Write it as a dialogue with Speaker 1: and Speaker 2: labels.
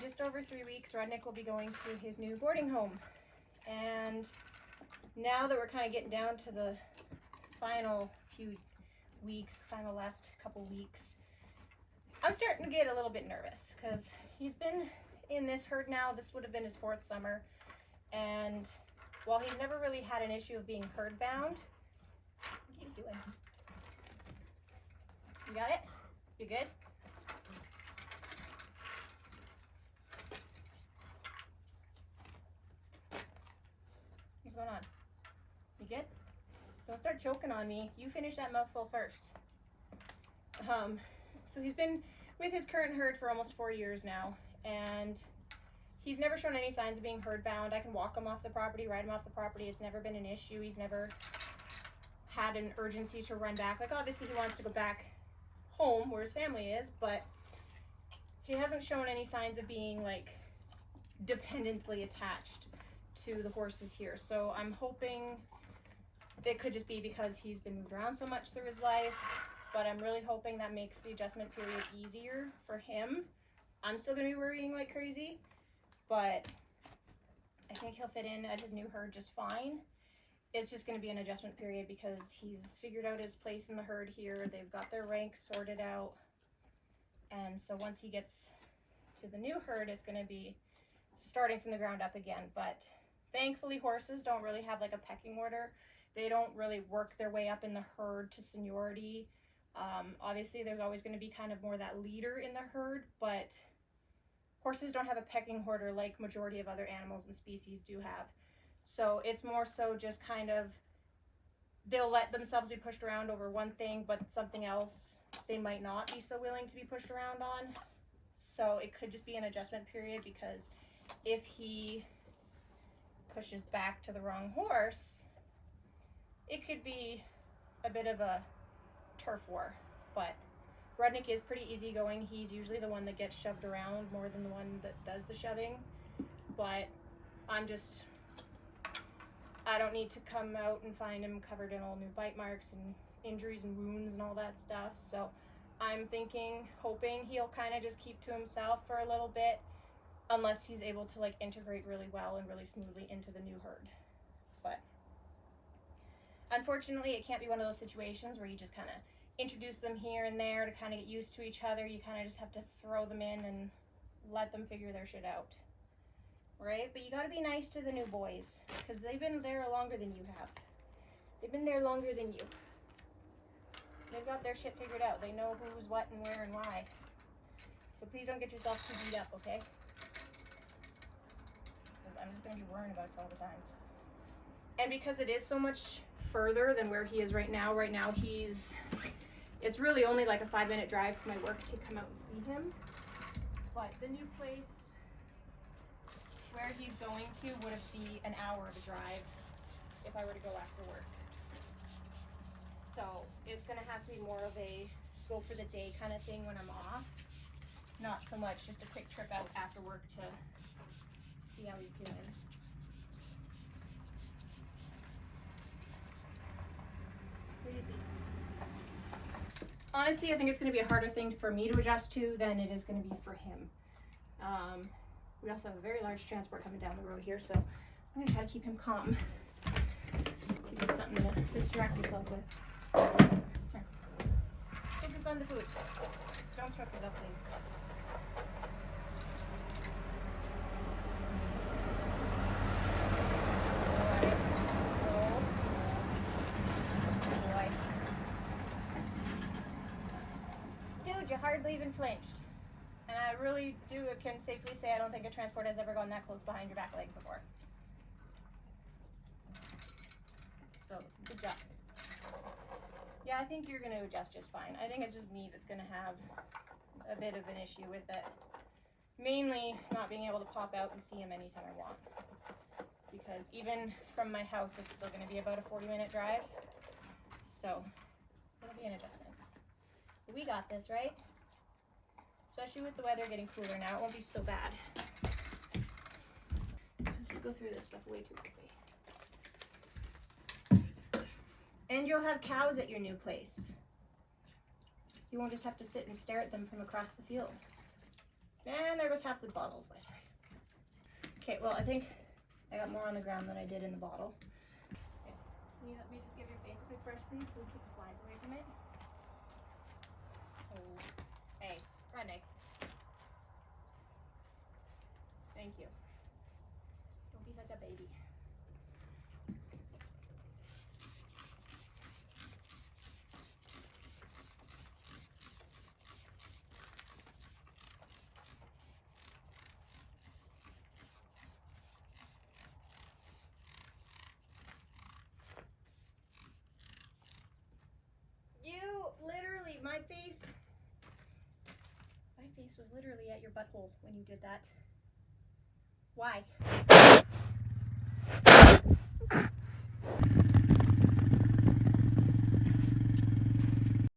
Speaker 1: just over 3 weeks, Rudnik will be going to his new boarding home. And now that we're kind of getting down to the final few weeks, final last couple weeks, I'm starting to get a little bit nervous because he's been in this herd now. This would have been his 4th summer. And while he's never really had an issue of being herd bound, what are you doing? You got it? You good? What's going on? You good? Don't start choking on me. You finish that mouthful first. So he's been with his current herd for almost 4 years now, and he's never shown any signs of being herd bound. I can walk him off the property, ride him off the property. It's never been an issue. He's never had an urgency to run back. Like, obviously he wants to go back home where his family is, but he hasn't shown any signs of being like dependently attached to the horses here. So I'm hoping it could just be because he's been moved around so much through his life, but I'm really hoping that makes the adjustment period easier for him. I'm still gonna be worrying like crazy, but I think he'll fit in at his new herd just fine. It's just going to be an adjustment period because he's figured out his place in the herd here. They've got their ranks sorted out. And so once he gets to the new herd, it's going to be starting from the ground up again. But thankfully, horses don't really have like a pecking order. They don't really work their way up in the herd to seniority. Obviously, there's always going to be kind of more that leader in the herd, but horses don't have a pecking order like majority of other animals and species do have. So it's more so just kind of, they'll let themselves be pushed around over one thing, but something else they might not be so willing to be pushed around on. So it could just be an adjustment period, because if he pushes back to the wrong horse, it could be a bit of a turf war. But Rudnik is pretty easygoing. He's usually the one that gets shoved around more than the one that does the shoving. But I don't need to come out and find him covered in all new bite marks and injuries and wounds and all that stuff. So I'm hoping he'll kind of just keep to himself for a little bit, unless he's able to like integrate really well and really smoothly into the new herd. But unfortunately, it can't be one of those situations where you just kind of introduce them here and there to kind of get used to each other. You kind of just have to throw them in and let them figure their shit out. Right? But you got to be nice to the new boys, because they've been there longer than you have. They've been there longer than you. They've got their shit figured out. They know who's what and where and why. So please don't get yourself too beat up, okay? Because I'm just going to be worrying about it all the time. And because it is so much further than where he is right now it's really only like a 5-minute drive from my work to come out and see him. But the new place where he's going to would be an hour to drive if I were to go after work. So it's gonna have to be more of a go for the day kind of thing when I'm off. Not so much just a quick trip out after work to see how he's doing. What do you see? Honestly, I think it's gonna be a harder thing for me to adjust to than it is gonna be for him. We also have a very large transport coming down the road here, so I'm gonna try to keep him calm. Give him something to distract himself with. Here. Focus on the food. Don't choke yourself, please. Dude, you hardly even flinched. And I really can safely say I don't think a transport has ever gone that close behind your back leg before. So, good job. Yeah, I think you're going to adjust just fine. I think it's just me that's going to have a bit of an issue with it. Mainly not being able to pop out and see him anytime I want. Because even from my house, it's still going to be about a 40-minute drive. So, it'll be an adjustment. But we got this, right? Especially with the weather getting cooler now, it won't be so bad. Let's just go through this stuff way too quickly. And you'll have cows at your new place. You won't just have to sit and stare at them from across the field. And there was half the bottle of fly spray. Okay, well, I think I got more on the ground than I did in the bottle. Okay. Can you let me just give your face a quick brush, please, so we keep the flies away from it? Oh, hey, Rudnik. Thank you. Don't be such a baby. You literally, my face was literally at your butthole when you did that. Why?